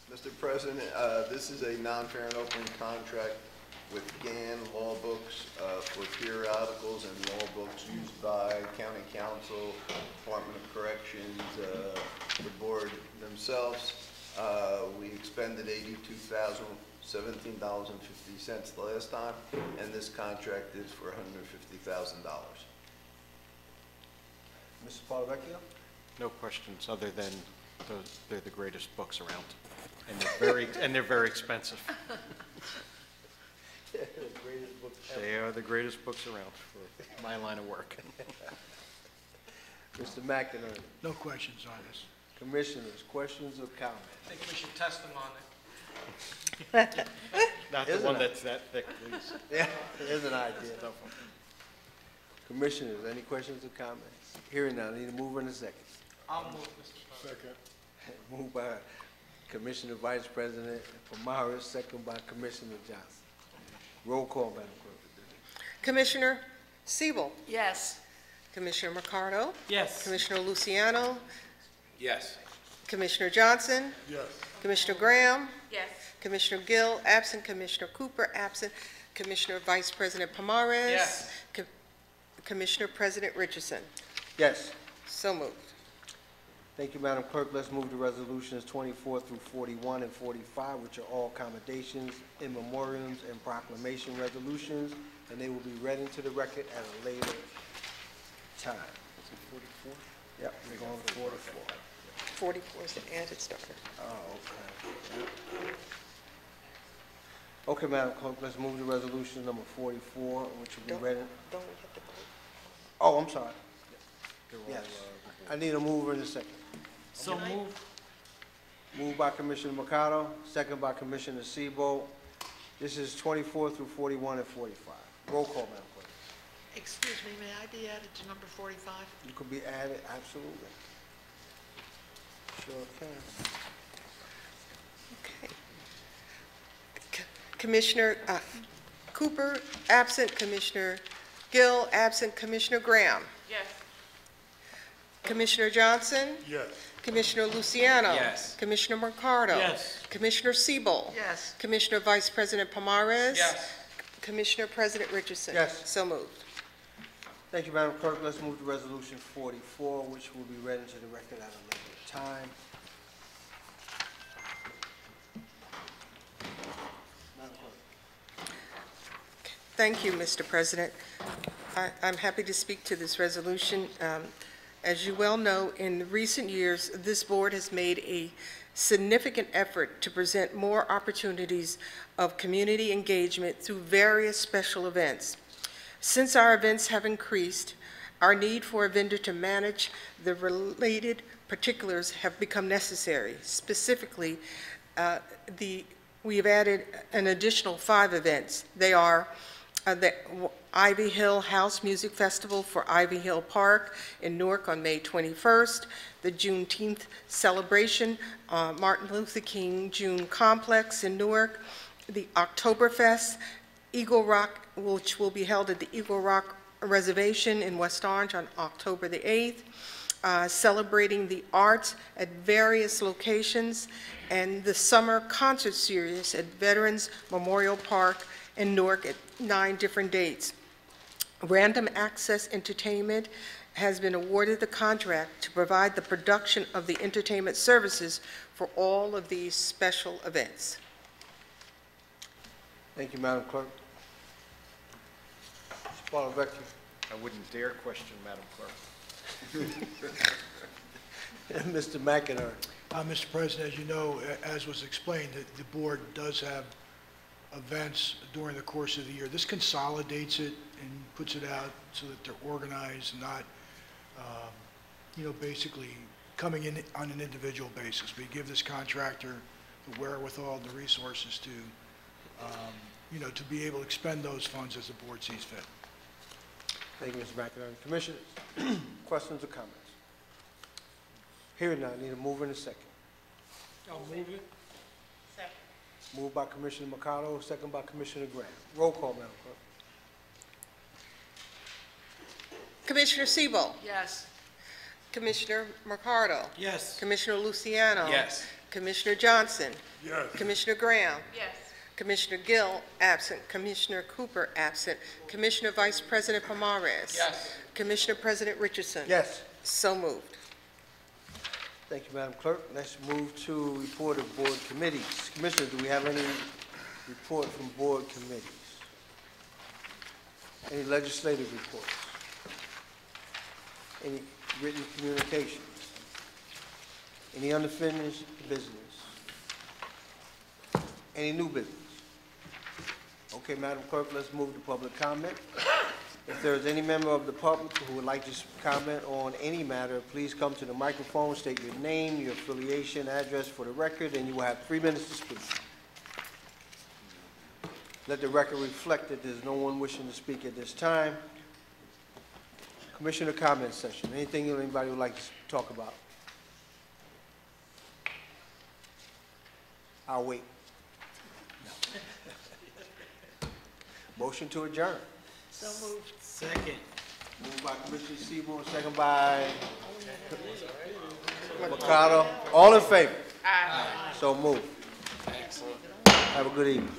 Mr. President, this is a non-fair and open contract with GAN Law Books for periodicals and law books used by County Council, Department of Corrections, the board themselves. We expended $82,017.50 the last time, and this contract is for $150,000. Mr. Paulovecchio? No questions, other than they're the greatest books around, and they're very expensive. They are the greatest books around for my line of work. Mr. McInerney? No questions on this. Commissioners, questions or comments? I think we should test them on it. Not the one that's that thick, please. Yeah, there's an idea. Commissioners, any questions or comments? Hearing none, I need a mover and a second. I'll move, Mr. President. Second. Moved by Commissioner Vice President Pomares, second by Commissioner Johnson. Roll call, Madam Clerk. Commissioner Siebel. Yes. Commissioner Mercado. Yes. Commissioner Luciano. Yes. Commissioner Johnson. Yes. Commissioner Graham. Yes. Commissioner Gill, absent. Commissioner Cooper, absent. Commissioner Vice President Pomares. Yes. Commissioner President Richardson. Yes. So moved. Thank you, Madam Clerk. Let's move to resolutions 24 through 41 and 45, which are all accommodations, in memoriams, and proclamation resolutions, and they will be read into the record at a later time. Is it 44? Yep, we're going to 44. 44 is the added starter. Oh, okay. Yep. Okay, Madam Clerk, let's move to resolution number 44, which will be read in... Don't we have to vote? Oh, I'm sorry. Yes. I need a mover in a second. So move. Moved by Commissioner Mercado, second by Commissioner Siebel. This is 24 through 41 and 45. Roll call, Madam Clerk. Excuse me, may I be added to number 45? You could be added, absolutely. Sure can. Okay. Commissioner Cooper, absent. Commissioner Gill, absent. Commissioner Graham. Yes. Commissioner Johnson. Yes. Commissioner Luciano. Yes. Commissioner Mercado. Yes. Commissioner Siebel. Yes. Commissioner Vice President Pomares. Yes. Commissioner President Richardson. Yes. So moved. Thank you, Madam Clerk. Let's move to resolution 44, which will be read into the record at a later time. Madam Clerk. Thank you, Mr. President. I'm happy to speak to this resolution. As you well know, in recent years, this board has made a significant effort to present more opportunities of community engagement through various special events. Since our events have increased, our need for a vendor to manage the related particulars have become necessary. Specifically, we have added an additional 5 events. They are the Ivy Hill House Music Festival for Ivy Hill Park in Newark on May 21st, the Juneteenth celebration, Martin Luther King June Complex in Newark, the Oktoberfest, Eagle Rock, which will be held at the Eagle Rock Reservation in West Orange on October the 8th, celebrating the arts at various locations, and the summer concert series at Veterans Memorial Park in Newark at 9 different dates. Random Access Entertainment has been awarded the contract to provide the production of the entertainment services for all of these special events. Thank you, Madam Clerk. Mr. Paulovecchio. I wouldn't dare question Madam Clerk. Mr. McInerney. Mr. President, as you know, as was explained, the board does have events during the course of the year. This consolidates it and puts it out so that they're organized, not, basically coming in on an individual basis. We give this contractor the wherewithal, the resources to, you know, to be able to expend those funds as the board sees fit. Thank you, Mr. McInerney. Commissioners, questions or comments? Hearing none, need a mover and a second. I'll move it. Moved by Commissioner Mercado, second by Commissioner Graham. Roll call, Madam Clerk. Commissioner Siebel. Yes. Commissioner Mercado. Yes. Commissioner Luciano. Yes. Commissioner Johnson. Yes. Commissioner Graham. Yes. Commissioner Gill, absent. Commissioner Cooper, absent. Commissioner Vice President Pomares. Yes. Commissioner President Richardson. Yes. So moved. Thank you, Madam Clerk. Let's move to report of board committees. Commissioners, do we have any report from board committees? Any legislative reports? Any written communications? Any unfinished business? Any new business? Okay, Madam Clerk, let's move to public comment. If there is any member of the public who would like to comment on any matter, please come to the microphone, state your name, your affiliation, address for the record, and you will have 3 minutes to speak. Let the record reflect that there's no one wishing to speak at this time. Commissioner comment session. Anything anybody would like to talk about? I'll wait. Motion to adjourn. So moved. Second. Moved by Commissioner Seymour, second by Mercado. All in favor? Aye. So moved. Excellent. Have a good evening.